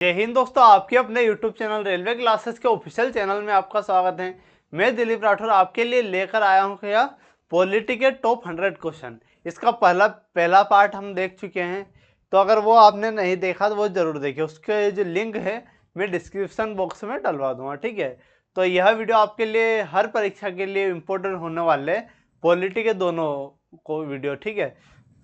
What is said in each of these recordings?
जय हिंद दोस्तों, आपके अपने YouTube चैनल रेलवे क्लासेस के ऑफिशियल चैनल में आपका स्वागत है। मैं दिलीप राठौर आपके लिए लेकर आया हूं क्या पॉलिटी के टॉप 100 क्वेश्चन। इसका पहला पार्ट हम देख चुके हैं, तो अगर वो आपने नहीं देखा तो वो जरूर देखिए। उसके जो लिंक है मैं डिस्क्रिप्शन बॉक्स में डलवा दूंगा, ठीक है। तो यह वीडियो आपके लिए हर परीक्षा के लिए इम्पोर्टेंट होने वाले पॉलिटी के दोनों को वीडियो, ठीक है।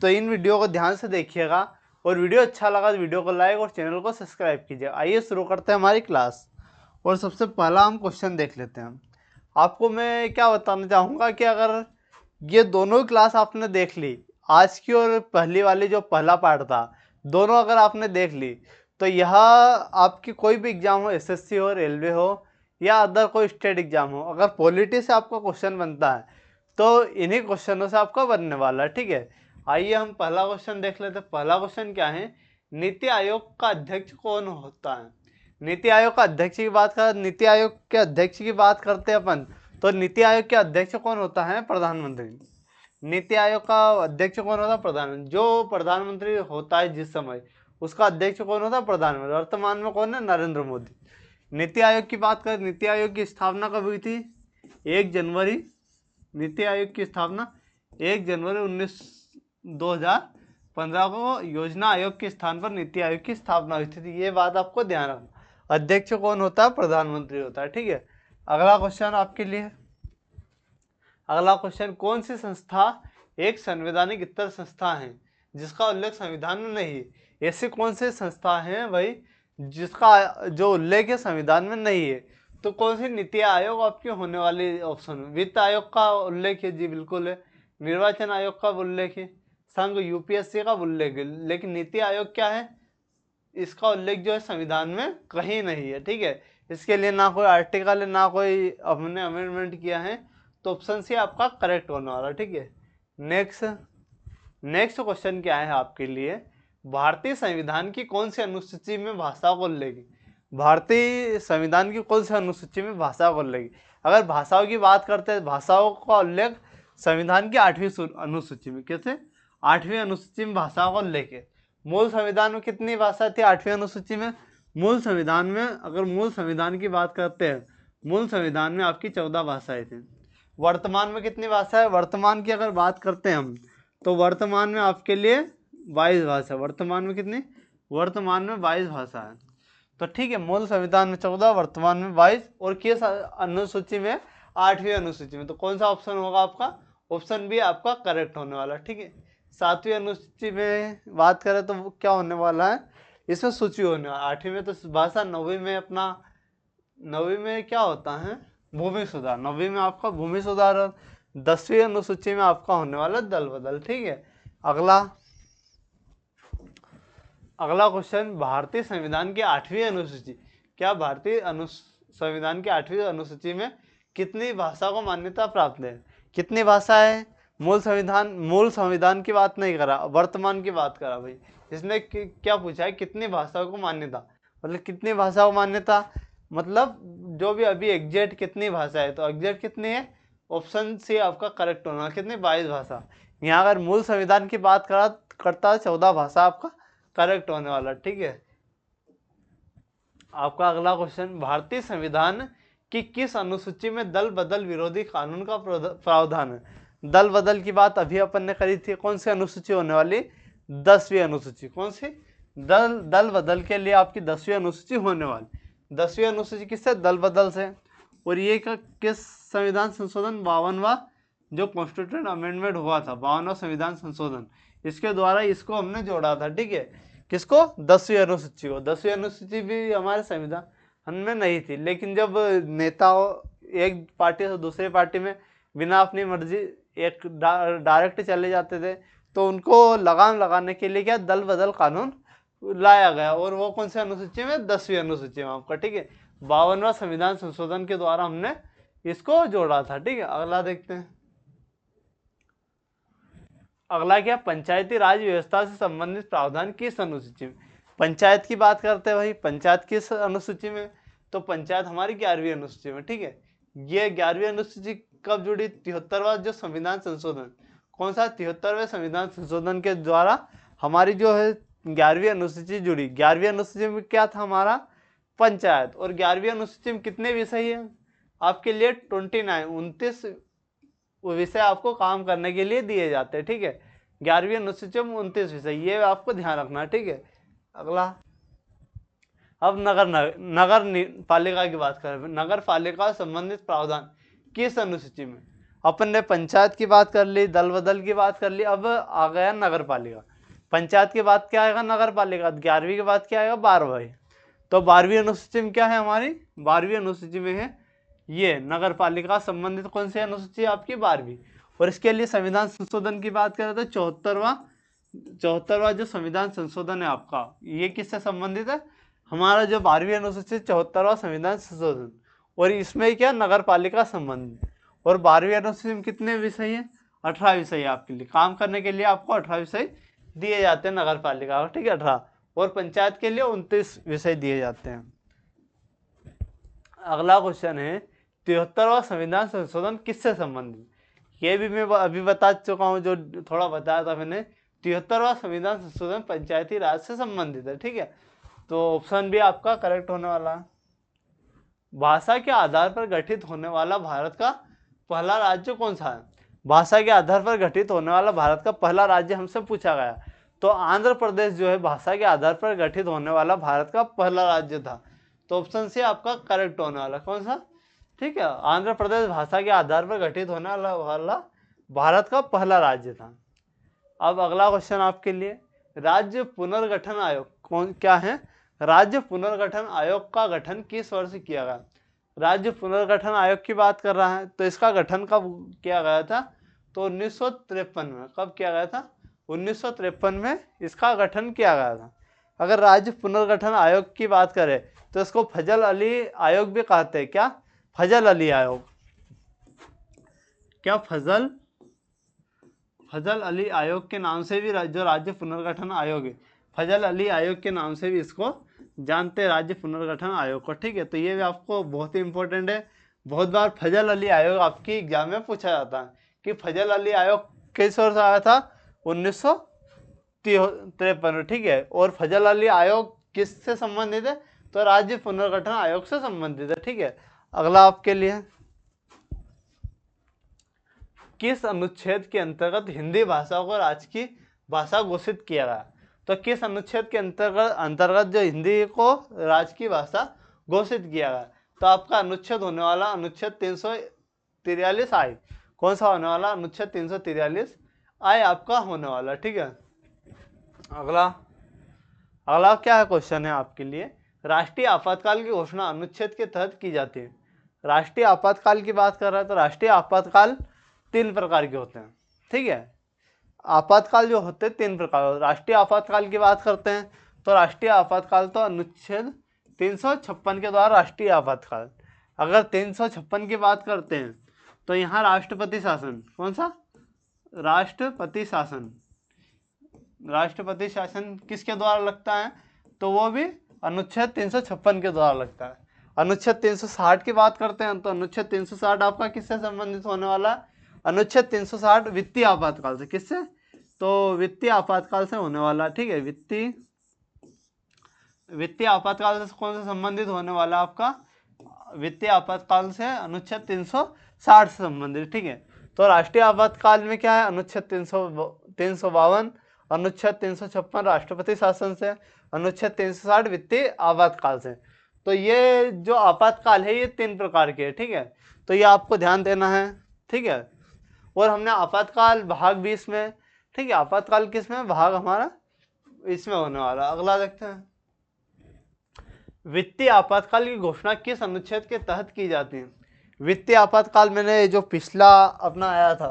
तो इन वीडियो को ध्यान से देखिएगा और वीडियो अच्छा लगा तो वीडियो को लाइक और चैनल को सब्सक्राइब कीजिए। आइए शुरू करते हैं हमारी क्लास। और सबसे पहला हम क्वेश्चन देख लेते हैं। आपको मैं क्या बताना चाहूँगा कि अगर ये दोनों क्लास आपने देख ली, आज की और पहली वाली जो पहला पार्ट था, दोनों अगर आपने देख ली, तो यह आपकी कोई भी एग्जाम हो, एसएससी हो, रेलवे हो या अदर कोई स्टेट एग्जाम हो, अगर पॉलिटी से आपका क्वेश्चन बनता है तो इन्हीं क्वेश्चनों से आपका बनने वाला है, ठीक है। आइए हम पहला क्वेश्चन देख लेते हैं। पहला क्वेश्चन क्या है, नीति आयोग का अध्यक्ष कौन होता है। नीति आयोग का अध्यक्ष की बात कर नीति आयोग के अध्यक्ष की बात करते हैं अपन, तो नीति आयोग के अध्यक्ष कौन होता है, प्रधानमंत्री। नीति आयोग का अध्यक्ष कौन होता है, प्रधानमंत्री। जो प्रधानमंत्री होता है जिस समय, उसका अध्यक्ष कौन होता है, प्रधानमंत्री। वर्तमान में कौन है, नरेंद्र मोदी। नीति आयोग की बात करें, नीति आयोग की स्थापना कब हुई थी, 1 जनवरी। नीति आयोग की स्थापना 1 जनवरी 2015 को योजना आयोग के स्थान पर नीति आयोग की स्थापना हुई थी। ये बात आपको ध्यान रखना। अध्यक्ष कौन होता है, प्रधानमंत्री होता है, ठीक है। अगला क्वेश्चन आपके लिए, अगला क्वेश्चन, कौन सी संस्था एक संवैधानिक इतर संस्था है जिसका उल्लेख संविधान में नहीं है। ऐसी कौन सी संस्था है भाई जिसका जो उल्लेख है संविधान में नहीं है। तो कौन सी, नीति आयोग आपकी होने वाली ऑप्शन। वित्त आयोग का उल्लेख है, जी बिल्कुल है। निर्वाचन आयोग का उल्लेख है, संघ यूपीएससी का उल्लेख है। लेकिन नीति आयोग क्या है, इसका उल्लेख जो है संविधान में कहीं नहीं है, ठीक है। इसके लिए ना कोई आर्टिकल है, ना कोई हमने अमेंडमेंट किया है, तो ऑप्शन सी आपका करेक्ट होने वाला, ठीक है। नेक्स्ट क्वेश्चन क्या है आपके लिए, भारतीय संविधान की कौन सी अनुसूची में भाषा को उल्लेख। भारतीय संविधान की कौन सी अनुसूची में भाषा को उल्लेख। अगर भाषाओं की बात करते हैं, भाषाओं का उल्लेख संविधान की 8वीं अनुसूची में। कैसे, 8वीं अनुसूची में भाषाओं का उल्लेख है। मूल संविधान में कितनी भाषा थी 8वीं अनुसूची में। मूल संविधान में, अगर मूल संविधान की बात करते हैं, मूल संविधान में आपकी 14 भाषाएं थी। वर्तमान में कितनी भाषा है, वर्तमान की अगर बात करते हैं हम, तो वर्तमान में आपके लिए 22 भाषा। वर्तमान में कितनी, वर्तमान में 22 भाषा है। तो ठीक है, मूल संविधान में 14, वर्तमान में 22 और किस अनुसूची में, 8वीं अनुसूची में। तो कौन सा ऑप्शन होगा आपका, ऑप्शन बी आपका करेक्ट होने वाला, ठीक है। 7वीं अनुसूची में बात करें तो वो क्या होने वाला है, इसमें सूची होने वाला। 8वीं में तो भाषा, 9वीं में अपना, 9वीं में क्या होता है, भूमि सुधार। 9वीं में आपका भूमि सुधार। 10वीं अनुसूची में आपका होने वाला दल बदल, ठीक है। अगला क्वेश्चन, भारतीय संविधान की 8वीं अनुसूची, क्या भारतीय संविधान की 8वीं अनुसूची में कितनी भाषा को मान्यता प्राप्त है। कितनी भाषा है, मूल संविधान की बात नहीं करा, वर्तमान की बात करा भाई। इसने क्या पूछा है, कितनी भाषाओं को मान्यता, मतलब कितनी भाषा को मान्यता, मतलब जो भी अभी एग्जैक्ट कितनी भाषा है, तो एग्जैक्ट कितनी है, ऑप्शन सी आपका करेक्ट होना, कितनी, 22 भाषा। यहाँ अगर मूल संविधान की बात करता है 14 भाषा आपका करेक्ट होने वाला, ठीक है। आपका अगला क्वेश्चन, भारतीय संविधान की किस अनुसूची में दल बदल विरोधी कानून का प्रावधान है। दल बदल की बात अभी अपन ने करी थी, कौन सी अनुसूची होने वाली, 10वीं अनुसूची। कौन सी, दल बदल के लिए आपकी 10वीं अनुसूची होने वाली। 10वीं अनुसूची किससे, दल बदल से। और ये किस संविधान संशोधन, 52वां जो कॉन्स्टिट्यूशन अमेंडमेंट हुआ था, 52वां संविधान संशोधन, इसके द्वारा इसको हमने जोड़ा था, ठीक है। किसको, 10वीं अनुसूची को। 10वीं अनुसूची भी हमारे संविधान में नहीं थी, लेकिन जब नेताओं एक पार्टी से दूसरी पार्टी में बिना अपनी मर्जी एक डायरेक्ट चले जाते थे, तो उनको लगाम लगाने के लिए क्या, दल बदल कानून लाया गया। और वो कौन सी अनुसूची में, 10वीं अनुसूची में आपका, ठीक है। 52वां संविधान संशोधन के द्वारा हमने इसको जोड़ा था, ठीक है। अगला देखते हैं, अगला क्या, पंचायती राज व्यवस्था से संबंधित प्रावधान किस अनुसूची में। पंचायत की बात करते हैं भाई, पंचायत किस अनुसूची में, तो पंचायत हमारी 11वीं अनुसूची में, ठीक है। ये 11वीं अनुसूची कब जुड़ी, 73वां जो संविधान संशोधन, कौन सा, 73वें संविधान संशोधन के द्वारा हमारी जो है 11वीं अनुसूची जुड़ी। 11वीं अनुसूची में क्या था हमारा, पंचायत। और 11वीं अनुसूची में कितने विषय हैं आपके लिए, 29 विषय आपको काम करने के लिए दिए जाते हैं, ठीक है। 11वीं अनुसूची में 29 विषय, ये आपको ध्यान रखना, ठीक है। अगला, अब नगर पालिका की बात करें। नगर पालिका संबंधित प्रावधान किस अनुसूची में, अपन ने पंचायत की बात कर ली, दल बदल की बात कर ली, अब आ गया नगर पालिका। पंचायत के बाद क्या आएगा, नगर पालिका। 11वीं के बाद क्या आएगा, 12वीं। तो 12वीं अनुसूची में क्या है हमारी, 12वीं अनुसूची में है ये नगर पालिका संबंधित कौन सी अनुसूची है आपकी, 12वीं। और इसके लिए संविधान संशोधन की बात करें तो 74वां जो संविधान संशोधन है आपका, ये किससे संबंधित है, हमारा जो 12वीं अनुसूची 74वां संविधान संशोधन। और इसमें क्या, नगर पालिका संबंधित। और 12वीं अनुसूची में कितने विषय हैं, 18 विषय आपके लिए काम करने के लिए आपको 18 विषय दिए जाते हैं नगर पालिका, ठीक है, 18। और पंचायत के लिए 29 विषय दिए जाते हैं। अगला क्वेश्चन है 73वां संविधान संशोधन किससे संबंधित, ये भी मैं अभी बता चुका हूँ, जो थोड़ा बताया था मैंने। 73वां संविधान संशोधन पंचायती राज से संबंधित है, ठीक है। तो ऑप्शन भी आपका करेक्ट होने वाला है। भाषा के आधार पर गठित होने वाला भारत का पहला राज्य कौन सा है, भाषा के आधार पर गठित होने वाला भारत का पहला राज्य हमसे पूछा गया। तो आंध्र प्रदेश जो है भाषा के आधार पर गठित होने वाला भारत का पहला राज्य था। तो ऑप्शन सी आपका करेक्ट होने वाला, कौन सा, ठीक है, आंध्र प्रदेश भाषा के आधार पर गठित होने वाला भारत का पहला राज्य था। अब अगला क्वेश्चन आपके लिए, राज्य पुनर्गठन आयोग कौन क्या है, राज्य पुनर्गठन आयोग का गठन किस वर्ष किया गया। राज्य पुनर्गठन आयोग की बात कर रहा है, तो इसका गठन कब किया गया था, तो 1953 में। कब किया गया था, 1953 में इसका गठन किया गया था। अगर राज्य पुनर्गठन आयोग की बात करें तो इसको फजल अली आयोग भी कहते हैं, क्या, फजल अली आयोग, क्या फजल अली आयोग के नाम से भी जो राज्य पुनर्गठन आयोग है, फजल अली आयोग के नाम से भी इसको जानते हैं, राज्य पुनर्गठन आयोग को, ठीक है। तो ये भी आपको बहुत ही इंपॉर्टेंट है, बहुत बार फजल अली आयोग आपकी एग्जाम में पूछा जाता है कि फजल अली आयोग किस वर्ष आया था, 1953, ठीक है। और फजल अली आयोग किससे संबंधित है, तो राज्य पुनर्गठन आयोग से संबंधित है, ठीक है। अगला आपके लिए, किस अनुच्छेद के अंतर्गत हिंदी भाषा को राज्य की भाषा घोषित किया गया। तो किस अनुच्छेद के अंतर्गत जो हिंदी को राज्य की भाषा घोषित किया गया, तो आपका अनुच्छेद होने वाला अनुच्छेद 343 आई। कौन सा होने वाला, अनुच्छेद 343 आई आपका होने वाला, ठीक है। अगला क्या है क्वेश्चन है आपके लिए, राष्ट्रीय आपातकाल की घोषणा अनुच्छेद के तहत की जाती है। राष्ट्रीय आपातकाल की बात कर रहा है तो राष्ट्रीय आपातकाल 3 प्रकार के होते हैं, ठीक है। आपातकाल जो होते हैं 3 प्रकार। राष्ट्रीय आपातकाल की बात करते हैं तो राष्ट्रीय आपातकाल तो अनुच्छेद 356 के द्वारा राष्ट्रीय आपातकाल। अगर 356 की बात करते हैं तो यहाँ राष्ट्रपति शासन, कौन सा, राष्ट्रपति शासन किसके द्वारा लगता है, तो वो भी अनुच्छेद 356 के द्वारा लगता है। अनुच्छेद 360 की बात करते हैं तो अनुच्छेद 360 आपका किससे संबंधित होने वाला है, अनुच्छेद 360 वित्तीय आपातकाल से, किससे, तो वित्तीय आपातकाल से होने वाला, ठीक है। वित्तीय आपातकाल से कौन सा संबंधित होने वाला आपका, वित्तीय आपातकाल से अनुच्छेद 360 से संबंधित, ठीक है। तो राष्ट्रीय आपातकाल में क्या है, अनुच्छेद 352, अनुच्छेद 356 राष्ट्रपति शासन से, अनुच्छेद 360 वित्तीय आपातकाल से। तो ये जो आपातकाल है ये 3 प्रकार के, ठीक है। तो ये आपको ध्यान देना है, ठीक है। और हमने आपातकाल भाग 20 में, ठीक है, आपातकाल किस में भाग हमारा इसमें होने वाला। अगला देखते हैं, वित्तीय आपातकाल की घोषणा किस अनुच्छेद के तहत की जाती है। वित्तीय आपातकाल मैंने जो पिछला अपना आया था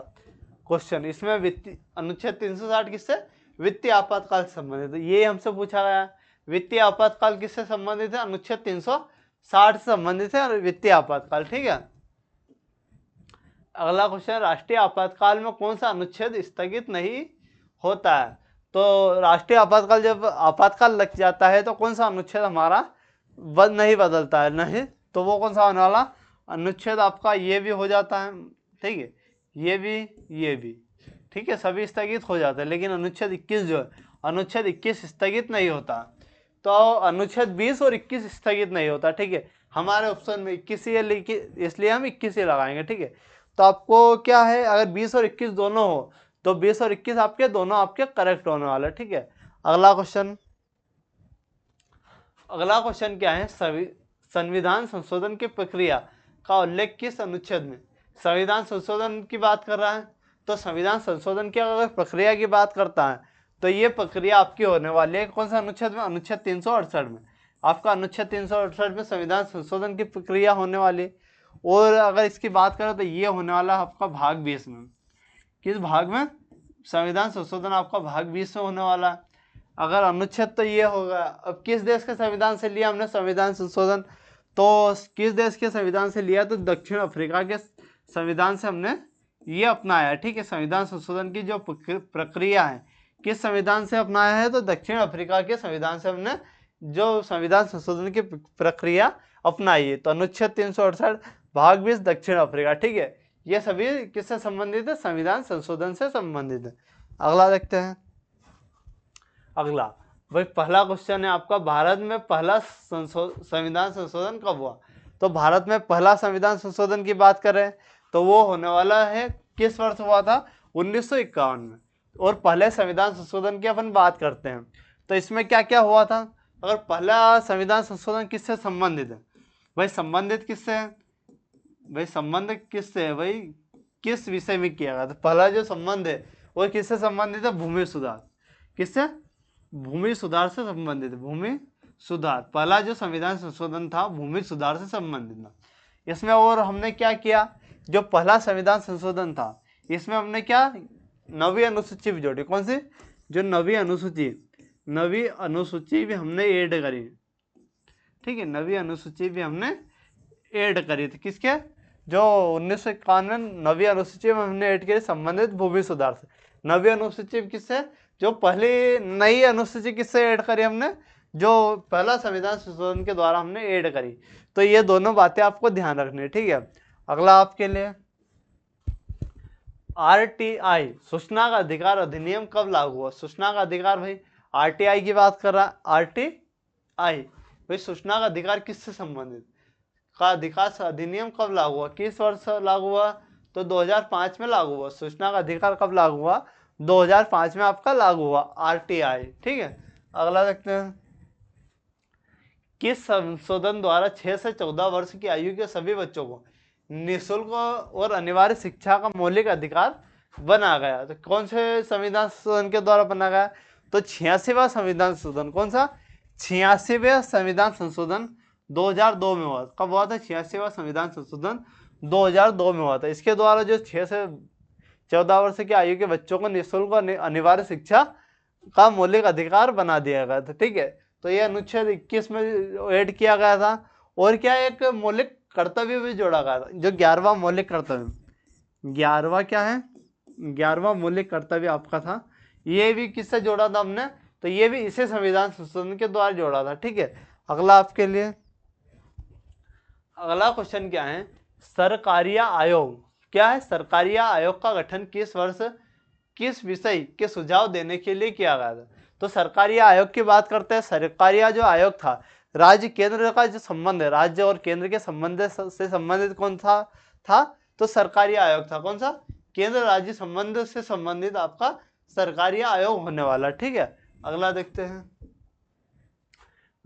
क्वेश्चन, इसमें वित्तीय अनुच्छेद 360 किससे, वित्तीय आपातकाल से संबंधित है। ये हमसे पूछा गया वित्तीय आपातकाल किससे संबंधित है, अनुच्छेद 360 से संबंधित है वित्तीय आपातकाल, ठीक है। अगला क्वेश्चन, राष्ट्रीय आपातकाल में कौन सा अनुच्छेद स्थगित नहीं होता है। तो राष्ट्रीय आपातकाल जब आपातकाल लग जाता है तो कौन सा अनुच्छेद हमारा नहीं बदलता है, नहीं, तो वो कौन सा होने वाला अनुच्छेद आपका ये भी हो जाता है, ठीक है, ये भी, ठीक है, सभी स्थगित हो जाते हैं। लेकिन अनुच्छेद 21 जो है, अनुच्छेद 21 स्थगित नहीं होता। तो अनुच्छेद 20 और 21 स्थगित नहीं होता, ठीक है। हमारे ऑप्शन में 21 ही है, इसलिए हम 21 ही लगाएंगे, ठीक है। तो आपको क्या है, अगर 20 और 21 दोनों हो तो 20 और 21 आपके दोनों आपके करेक्ट होने वाले, ठीक है। अगला क्वेश्चन क्या है, संविधान संशोधन की प्रक्रिया का उल्लेख किस अनुच्छेद में। संविधान संशोधन की बात कर रहा है, तो संविधान संशोधन की अगर प्रक्रिया की बात करता है तो ये प्रक्रिया आपकी होने वाली है कौन सा अनुच्छेद में, अनुच्छेद 368 में। आपका अनुच्छेद 368 में संविधान संशोधन की प्रक्रिया होने वाली। और अगर इसकी बात करें तो ये होने वाला आपका भाग 20 में। किस भाग में, संविधान संशोधन आपका भाग 20 में होने वाला है। अगर अनुच्छेद तो ये होगा। अब किस देश के संविधान से लिया हमने संविधान संशोधन, तो किस देश के संविधान से लिया, तो दक्षिण अफ्रीका के संविधान से हमने ये अपनाया, ठीक है। संविधान संशोधन की जो प्रक्रिया है किस संविधान से अपनाया है, तो दक्षिण अफ्रीका के संविधान से हमने जो संविधान संशोधन की प्रक्रिया अपनाई है। तो अनुच्छेद 368 भाग 20 दक्षिण अफ्रीका, ठीक है। ये सभी किससे संबंधित है, संविधान संशोधन से संबंधित है। अगला देखते हैं। अगला भाई पहला क्वेश्चन है आपका, भारत में पहला संविधान संशोधन कब हुआ। तो भारत में पहला संविधान संशोधन की बात करें तो वो होने वाला है किस वर्ष हुआ था, 1951 में। और पहले संविधान संशोधन की अपन बात करते हैं तो इसमें क्या क्या हुआ था। अगर पहला संविधान संशोधन किससे संबंधित है, भाई संबंधित किससे है, भाई संबंध किससे है, भाई किस विषय में किया गया था। पहला जो संबंध है वो किससे संबंधित है, भूमि सुधार। किससे, भूमि सुधार से संबंधित है। भूमि सुधार पहला जो संविधान संशोधन था भूमि सुधार से संबंधित था। इसमें और हमने क्या किया, जो पहला संविधान संशोधन था इसमें हमने क्या, नवी अनुसूची भी जोड़ी। कौन सी, जो नवी अनुसूची भी हमने ऐड करी, ठीक है। नवी अनुसूची भी हमने ऐड करी थी किसके, जो 1951 में नवी अनुसूची में हमने ऐड करी संबंधित भूमि सुधार से। नवी अनुसूची किससे, जो पहली नई अनुसूची किससे ऐड करी हमने, जो पहला संविधान संशोधन के द्वारा हमने ऐड करी। तो ये दोनों बातें आपको ध्यान रखनी है, ठीक है। अगला आपके लिए आरटीआई सूचना का अधिकार अधिनियम कब लागू हुआ। सूचना का अधिकार, भाई आरटीआई की बात कर रहा है। आरटीआई भाई सूचना का अधिकार किससे संबंधित का अधिकार अधिनियम कब लागू हुआ, किस वर्ष लागू हुआ, तो 2005 में लागू हुआ। सूचना का अधिकार कब लागू हुआ, 2005 में आपका लागू हुआ आरटीआई, ठीक है। अगला देखते हैं, किस संशोधन द्वारा 6 से 14 वर्ष की आयु के सभी बच्चों को निःशुल्क और अनिवार्य शिक्षा का मौलिक अधिकार बना गया। तो कौन से संविधान संशोधन के द्वारा बना गया, तो 86वां संविधान संशोधन। कौन सा, 86वें संविधान संशोधन 2002 में हुआ। कब हुआ था, 86वां संविधान संशोधन 2002 में हुआ था। इसके द्वारा जो 6 से 14 वर्ष की आयु के बच्चों को निःशुल्क और अनिवार्य शिक्षा का मौलिक अधिकार बना दिया गया था, ठीक है। तो ये अनुच्छेद 21 में ऐड किया गया था। और क्या, एक मौलिक कर्तव्य भी जोड़ा गया था, जो 11वां मौलिक कर्तव्य, 11वां क्या है, 11वां मौलिक कर्तव्य आपका था। ये भी किससे जोड़ा था हमने, तो ये भी इसे संविधान संशोधन के द्वारा जोड़ा था, ठीक है। अगला आपके लिए अगला क्वेश्चन क्या है, सरकारिया आयोग क्या है। सरकारिया आयोग का गठन किस वर्ष किस विषय के सुझाव देने के लिए किया गया था। तो सरकारिया आयोग की बात करते हैं। सरकारिया जो आयोग था, राज्य केंद्र का जो संबंध है, राज्य और केंद्र के संबंध से संबंधित कौन था, तो सरकारिया आयोग था। कौन सा, केंद्र राज्य संबंध से संबंधित आपका सरकारिया आयोग होने वाला, ठीक है। अगला देखते हैं,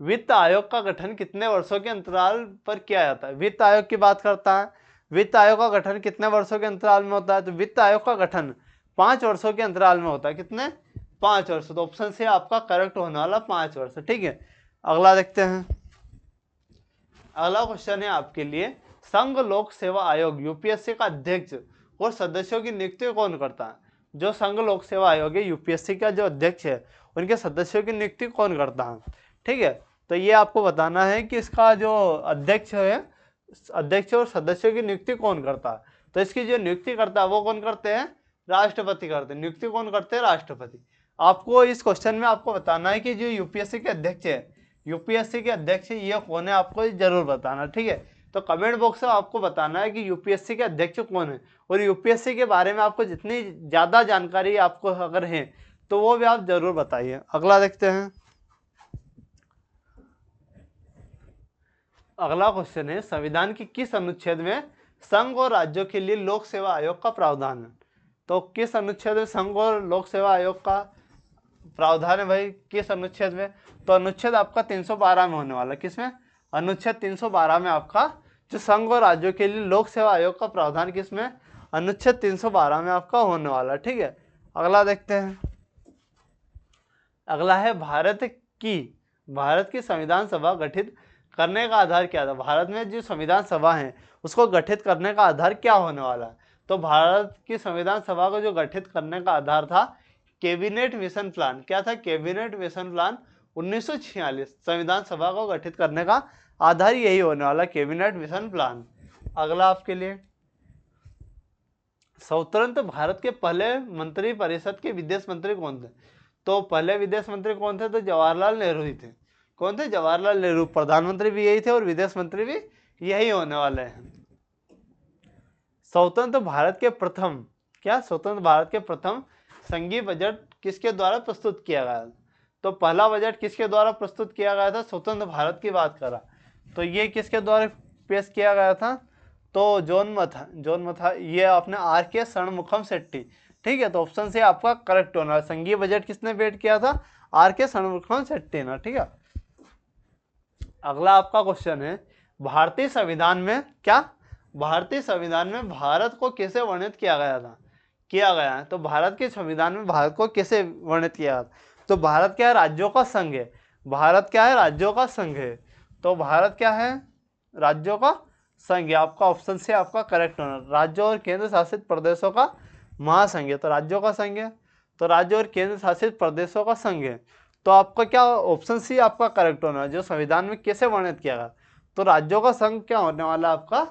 वित्त आयोग का गठन कितने वर्षों के अंतराल पर किया जाता है। वित्त आयोग की बात करता है, वित्त आयोग का गठन कितने वर्षों के अंतराल में होता है, तो वित्त आयोग का गठन 5 वर्षों के अंतराल में होता है। कितने, 5 वर्ष। तो ऑप्शन से आपका करेक्ट होने वाला 5 वर्ष, ठीक है। अगला देखते हैं, अगला क्वेश्चन है आपके लिए, संघ लोक सेवा आयोग यूपीएससी का अध्यक्ष और सदस्यों की नियुक्ति कौन करता है। जो संघ लोक सेवा आयोग है, यूपीएससी का जो अध्यक्ष है, उनके सदस्यों की नियुक्ति कौन करता है, ठीक है। तो ये आपको बताना है कि इसका जो अध्यक्ष है, अध्यक्ष और सदस्यों की नियुक्ति कौन करता है। तो इसकी जो नियुक्ति करता है वो कौन करते हैं, राष्ट्रपति करते हैं। नियुक्ति कौन करते हैं, राष्ट्रपति। आपको इस क्वेश्चन में आपको बताना है कि जो यूपीएससी के अध्यक्ष है, यूपीएससी के अध्यक्ष ये कौन है, आपको जरूर बताना, ठीक है। तो कमेंट बॉक्स में आपको बताना है कि यूपीएससी के अध्यक्ष कौन है। और यूपीएससी के बारे में आपको जितनी ज़्यादा जानकारी आपको अगर है तो वो भी आप जरूर बताइए। अगला देखते हैं। अगला क्वेश्चन है, संविधान की किस अनुच्छेद में संघ और राज्यों के लिए लोक सेवा आयोग का प्रावधान है? तो किस अनुच्छेद में संघ और लोक सेवा आयोग का प्रावधान है भाई, किस अनुच्छेद में? तो अनुच्छेद आपका 312 में होने वाला है। किसमें? अनुच्छेद 312 में आपका जो संघ और राज्यों के लिए लोक सेवा आयोग का प्रावधान किसमें? अनुच्छेद 312 में आपका होने वाला है। ठीक है, अगला देखते हैं। अगला है, भारत की संविधान सभा गठित करने का आधार क्या था? भारत में जो संविधान सभा है उसको गठित करने का आधार क्या होने वाला है? तो भारत की संविधान सभा को जो गठित करने का आधार था कैबिनेट मिशन प्लान। क्या था? Cabinet mission plan 1946। संविधान सभा को गठित करने का आधार यही होने वाला, कैबिनेट मिशन प्लान। अगला आपके लिए, स्वतंत्र भारत के पहले मंत्री परिषद के विदेश मंत्री कौन थे? तो पहले विदेश मंत्री कौन थे? तो जवाहरलाल नेहरू ही थे। कौन थे? जवाहरलाल नेहरू। प्रधानमंत्री भी यही थे और विदेश मंत्री भी यही होने वाले हैं। स्वतंत्र भारत के प्रथम, क्या? स्वतंत्र भारत के प्रथम संघीय बजट किसके द्वारा प्रस्तुत किया गया? तो पहला बजट किसके द्वारा प्रस्तुत किया गया था? स्वतंत्र भारत की बात करा तो ये किसके द्वारा पेश किया गया था? तो जॉन मथा, ये आपने R.K. षणमुखम शेट्टी। ठीक है, तो ऑप्शन से आपका करेक्ट होना है। संघीय बजट किसने पेश किया था? R.K. षणमुखम शेट्टी ना। ठीक है, अगला आपका क्वेश्चन है, भारतीय संविधान में क्या? भारतीय संविधान में भारत को कैसे वर्णित किया गया है? तो भारत के संविधान में भारत को कैसे वर्णित किया गया? तो भारत क्या है? राज्यों का संघ है। भारत क्या है? राज्यों का संघ है। तो भारत क्या है? राज्यों का संघ है। आपका ऑप्शन से आपका करेक्ट होना, राज्यों और केंद्र शासित प्रदेशों का महासंघ है। तो राज्यों का संघ है, तो राज्य और केंद्र शासित प्रदेशों का संघ है। तो आपका क्या ऑप्शन सी आपका करेक्ट होना है, जो संविधान में कैसे वर्णित किया गया। तो राज्यों का संघ क्या होने वाला आपका?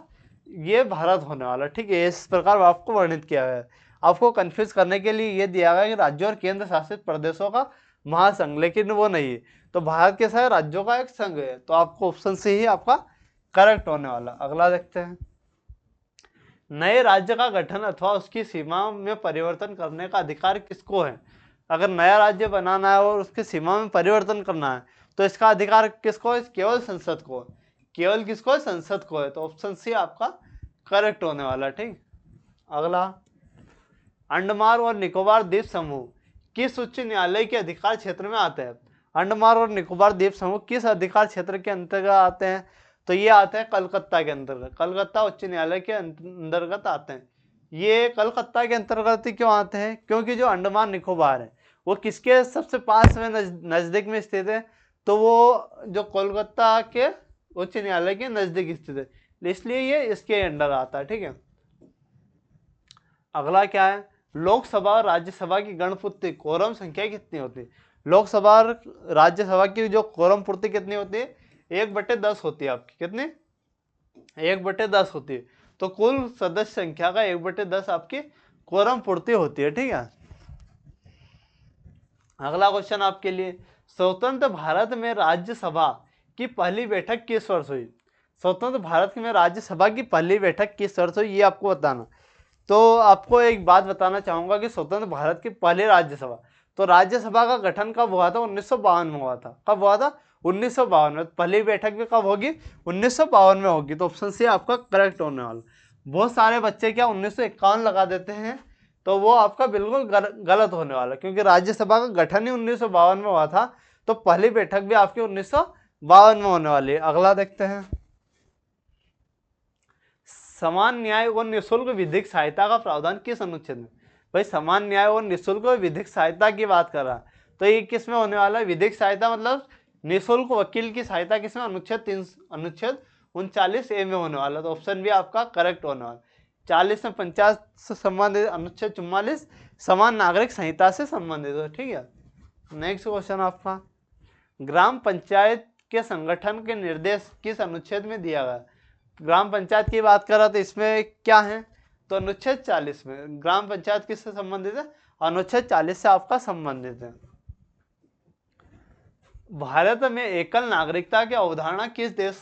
ये भारत होने वाला। ठीक है, इस प्रकार आपको वर्णित किया गया है। आपको कंफ्यूज करने के लिए ये दिया गया कि राज्यों और केंद्र शासित प्रदेशों का महासंघ, लेकिन वो नहीं है। तो भारत के साथ राज्यों का एक संघ है। तो आपको ऑप्शन से ही आपका करेक्ट होने वाला। अगला देखते हैं, नए राज्य का गठन अथवा उसकी सीमा में परिवर्तन करने का अधिकार किसको है? अगर नया राज्य बनाना है और उसकी सीमा में परिवर्तन करना है तो इसका अधिकार किसको है? केवल संसद को। केवल किसको है? संसद को है। तो ऑप्शन सी आपका करेक्ट होने वाला। ठीक, अगला, अंडमान और निकोबार द्वीप समूह किस उच्च न्यायालय के अधिकार क्षेत्र में आते हैं? अंडमान और निकोबार द्वीप समूह किस अधिकार क्षेत्र के अंतर्गत आते हैं? तो ये आते हैं कलकत्ता के अंतर्गत। कलकत्ता उच्च न्यायालय के अंतर्गत आते हैं। ये कलकत्ता के अंतर्गत ही क्यों आते हैं? क्योंकि जो अंडमान निकोबार है वो किसके सबसे पास में नजदीक में स्थित है? तो वो जो कोलकाता के उच्च न्यायालय के नजदीक स्थित है, इसलिए ये इसके अंडर आता है। ठीक है, अगला क्या है, लोकसभा और राज्यसभा की गणपूर्ति कोरम संख्या कितनी होती है? लोकसभा और राज्यसभा की जो कोरम पूर्ति कितनी होती है? 1/10 होती है आपकी। कितनी? 1/10 होती है। तो कुल सदस्य संख्या का 1/10 आपकी कोरम पूर्ति होती है। ठीक है, अगला क्वेश्चन आपके लिए, स्वतंत्र भारत में राज्यसभा की पहली बैठक किस वर्ष हुई? स्वतंत्र भारत में राज्यसभा की पहली बैठक किस वर्ष हुई, ये आपको बताना। तो आपको एक बात बताना चाहूंगा कि स्वतंत्र भारत की पहली राज्यसभा, तो राज्यसभा का गठन कब हुआ था? 1952 में हुआ था। कब हुआ था? 1952 में। पहली बैठक भी कब होगी? 1952 में होगी। तो ऑप्शन सी आपका करेक्ट होने वाला। बहुत सारे बच्चे क्या 1951 लगा देते हैं, तो वो आपका बिल्कुल गलत होने वाला, क्योंकि राज्यसभा का गठन ही 1952 में हुआ था। तो पहली बैठक भी आपकी 1952 में होने वाली है। अगला देखते हैं, समान न्याय और निःशुल्क विधिक सहायता का प्रावधान किस अनुच्छेद में? भाई समान न्याय और निःशुल्क विधिक सहायता की बात कर रहा है, तो ये किस में होने वाला है? विधिक सहायता मतलब निःशुल्क वकील की सहायता किसमें? अनुच्छेद 39A में होने वाला। तो ऑप्शन भी आपका करेक्ट होने वाला। 40 में 50 से संबंधित अनुच्छेद 44 समान नागरिक संहिता से संबंधित है। ठीक है, नेक्स्ट क्वेश्चन आपका, ग्राम पंचायत के संगठन के निर्देश किस अनुच्छेद में दिया गया? ग्राम पंचायत की बात कर रहा तो इसमें क्या है? तो अनुच्छेद 40 में। ग्राम पंचायत किससे संबंधित है? अनुच्छेद 40 से आपका संबंधित है। भारत में एकल नागरिकता की अवधारणा किस देश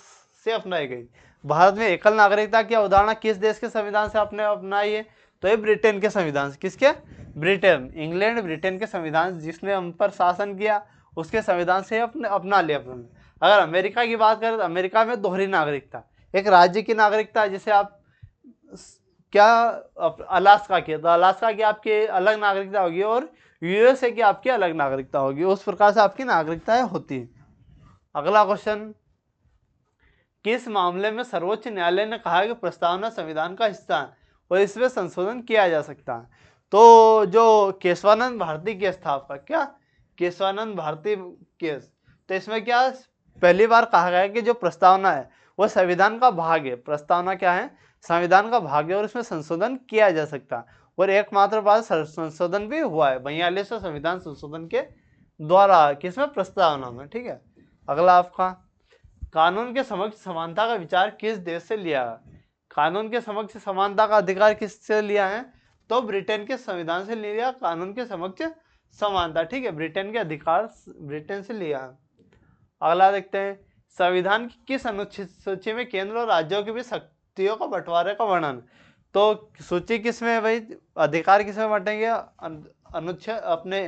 से अपनाई गई? भारत में एकल नागरिकता की अवधारणा किस देश के संविधान से आपने अपनाई है? तो ये ब्रिटेन के संविधान से। किसके? ब्रिटेन, इंग्लैंड ब्रिटेन के संविधान जिसने हम पर शासन किया उसके संविधान से अपने अपना लिया अपने। अगर अमेरिका की बात करें तो अमेरिका में दोहरी नागरिकता, एक राज्य की नागरिकता, जैसे आप क्या अलास्का की, तो अलास्का की आपकी अलग नागरिकता होगी और यूएसए की आपकी अलग नागरिकता होगी, उस प्रकार से आपकी नागरिकताएं होती है। अगला क्वेश्चन, किस मामले में सर्वोच्च न्यायालय ने कहा कि प्रस्तावना संविधान का हिस्सा है और इसमें संशोधन किया जा सकता है? तो जो केशवानंद भारती केस था आपका, क्या केशवानंद भारती केस, तो इसमें क्या पहली बार कहा गया कि जो प्रस्तावना है वो संविधान का भाग है, प्रस्तावना क्या है, संविधान का भाग है और इसमें संशोधन किया जा सकता है। और एकमात्र बार संशोधन भी हुआ है 42वें संविधान संशोधन के द्वारा, किसमें, प्रस्तावना में। ठीक है, अगला आपका, कानून के समक्ष समानता का विचार किस देश से लिया? कानून के समक्ष समानता का अधिकार किससे लिया है? तो ब्रिटेन के संविधान से लिया कानून के समक्ष समानता। ठीक है, ब्रिटेन के अधिकार ब्रिटेन से लिया है। अगला देखते हैं, संविधान की किस अनुच्छेद सूची में केंद्र और राज्यों के बीच शक्तियों का बंटवारे का वर्णन? तो सूची किसमें है भाई, अधिकार किसमें बंटेंगे, अनुच्छेद अपने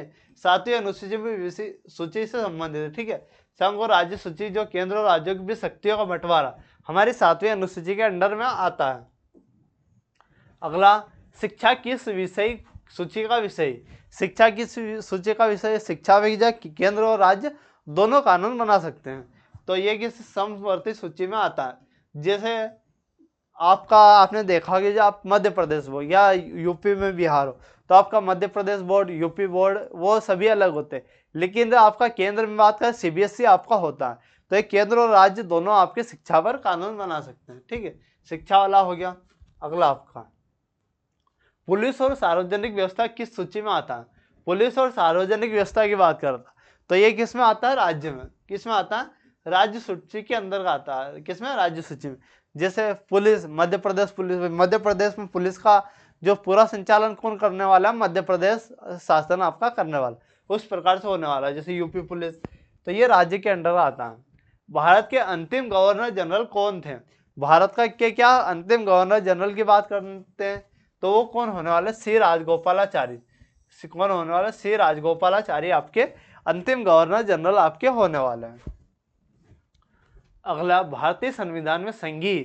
7वीं अनुसूची सूची से संबंधित है। ठीक है, संघ और राज्य सूची जो केंद्र और राज्यों के बीच शक्तियों का बंटवारा हमारी 7वीं अनुसूची के अंडर में आता है। अगला, शिक्षा किस विषय सूची का विषय? शिक्षा किस सूची का विषय? शिक्षा विभाग केंद्र और राज्य दोनों कानून बना सकते हैं, तो ये किस समवर्ती सूची में आता है। जैसे आपने देखा होगा जो आप मध्य प्रदेश हो या यूपी में बिहार हो, तो आपका Madhya Pradesh board, UP board, वो सभी अलग होते हैं, लेकिन आपका केंद्र में बात करें सीबीएसई आपका होता है, तो एक केंद्र और राज्य दोनों आपके शिक्षा पर कानून बना सकते हैं। ठीक है, शिक्षा वाला हो गया। अगला आपका, पुलिस और सार्वजनिक व्यवस्था किस सूची में आता है? पुलिस और सार्वजनिक व्यवस्था की बात करता तो ये किस में आता है? राज्य में। किस में आता है? राज्य सूची के अंदर का आता है। किस में? राज्य सूची में। जैसे पुलिस, मध्य प्रदेश पुलिस, मध्य प्रदेश में पुलिस का जो पूरा संचालन कौन करने वाला है? मध्य प्रदेश शासन आपका करने वाला, उस प्रकार से होने वाला है। जैसे यूपी पुलिस, तो ये राज्य के अंडर आता है। भारत के अंतिम गवर्नर जनरल कौन थे? भारत का क्या अंतिम गवर्नर जनरल की बात करते हैं तो वो कौन होने वाले? सी राजगोपालाचारी। कौन होने वाला? सी राजगोपालाचारी आपके अंतिम गवर्नर जनरल आपके होने वाले हैं। अगला, भारतीय संविधान में संघीय,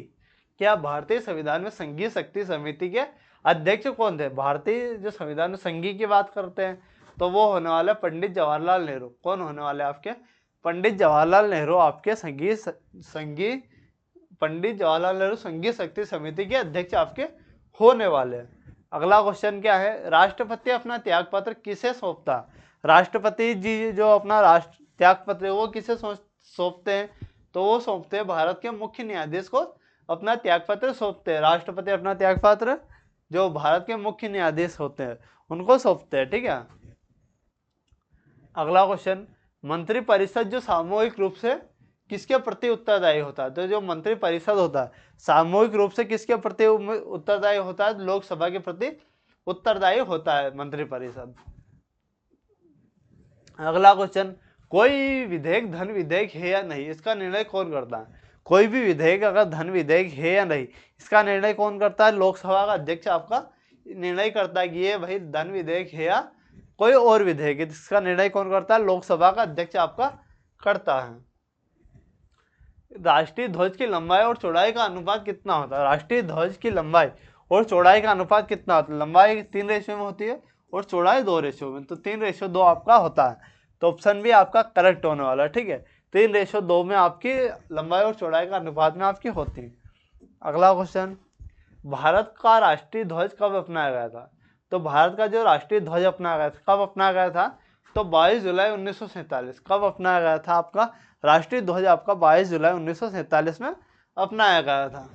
क्या भारतीय संविधान में संघीय शक्ति समिति के अध्यक्ष कौन थे? भारतीय जो संविधान में संघीय की बात करते हैं तो वो होने वाले पंडित जवाहरलाल नेहरू। कौन होने वाले आपके? पंडित जवाहरलाल नेहरू आपके संघीय पंडित जवाहरलाल नेहरू संघीय शक्ति समिति के अध्यक्ष आपके होने वाले हैं। अगला क्वेश्चन क्या है, राष्ट्रपति अपना त्याग पत्र किसे सौंपता? राष्ट्रपति जी जो अपना त्याग पत्र वो किसे सौंपते हैं? तो वो सौंपते हैं भारत के मुख्य न्यायाधीश को अपना त्याग पत्र सौंपते हैं। राष्ट्रपति अपना त्याग पत्र जो भारत के मुख्य न्यायाधीश होते हैं उनको सौंपते हैं। ठीक है, अगला क्वेश्चन, मंत्रिपरिषद जो सामूहिक रूप से किसके प्रति उत्तरदायी होता है? तो जो मंत्री परिषद होता है सामूहिक रूप से किसके प्रति उत्तरदायी होता है? लोकसभा के प्रति उत्तरदायी होता है मंत्री परिषद। अगला क्वेश्चन, कोई विधेयक धन विधेयक है या नहीं, इसका निर्णय कौन करता है? कोई भी विधेयक अगर धन विधेयक है या नहीं, इसका निर्णय कौन करता है? लोकसभा का अध्यक्ष आपका निर्णय करता है कि ये भाई धन विधेयक है या कोई और विधेयक है। इसका निर्णय कौन करता है? लोकसभा का अध्यक्ष आपका करता है। राष्ट्रीय ध्वज की लंबाई और चौड़ाई का अनुपात कितना होता है? राष्ट्रीय ध्वज की लंबाई और चौड़ाई का अनुपात कितना होता है? लंबाई 3 रेशियो में होती है और चौड़ाई 2 रेशियो में, तो 3:2 आपका होता है। तो ऑप्शन भी आपका करेक्ट होने वाला है। ठीक है, 3:2 में आपकी लंबाई और चौड़ाई का अनुपात में आपकी होती है। अगला क्वेश्चन, भारत का राष्ट्रीय ध्वज कब अपनाया गया था? तो भारत का जो राष्ट्रीय ध्वज अपनाया गया था, कब अपनाया गया था? तो 22 जुलाई 1947। कब अपनाया गया था आपका राष्ट्रीय ध्वज? आपका 22 जुलाई 1947 में अपनाया गया था।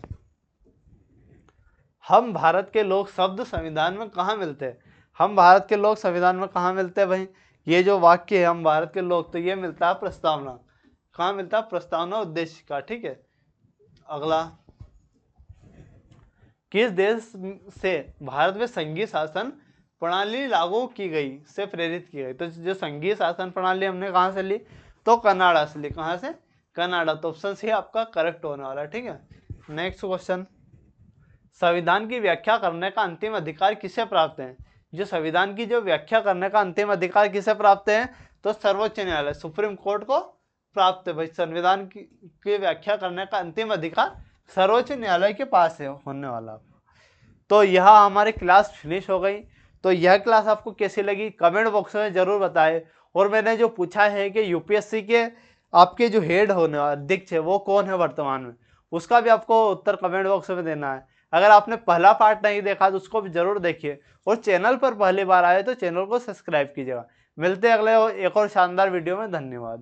हम भारत के लोग शब्द संविधान में कहाँ मिलते हैं? हम भारत के लोग संविधान में कहाँ मिलते हैं भाई? ये जो वाक्य है हम भारत के लोग, तो ये मिलता है प्रस्तावना। कहाँ मिलता है? प्रस्तावना उद्देश्य का। ठीक है, अगला, किस देश से भारत में संघीय शासन प्रणाली लागू की गई से प्रेरित की गई? तो जो संघीय शासन प्रणाली हमने कहाँ से ली? तो कनाडा से ली। कहाँ से? कनाडा। तो ऑप्शन सी आपका करेक्ट होने वाला है। ठीक है, नेक्स्ट क्वेश्चन, संविधान की व्याख्या करने का अंतिम अधिकार किसे प्राप्त है? जो संविधान की जो व्याख्या करने का अंतिम अधिकार किसे प्राप्त है, तो सर्वोच्च न्यायालय सुप्रीम कोर्ट को प्राप्त है भाई। संविधान की व्याख्या करने का अंतिम अधिकार सर्वोच्च न्यायालय के पास है होने वाला। तो यह हमारी क्लास फिनिश हो गई। तो यह क्लास आपको कैसी लगी कमेंट बॉक्स में जरूर बताएं। और मैंने जो पूछा है कि यूपीएससी के आपके जो हेड होने वाले अध्यक्ष है वो कौन है वर्तमान में, उसका भी आपको उत्तर कमेंट बॉक्स में देना है। अगर आपने पहला पार्ट नहीं देखा तो उसको भी जरूर देखिए, और चैनल पर पहली बार आए तो चैनल को सब्सक्राइब कीजिएगा। मिलते हैं अगले एक और शानदार वीडियो में। धन्यवाद।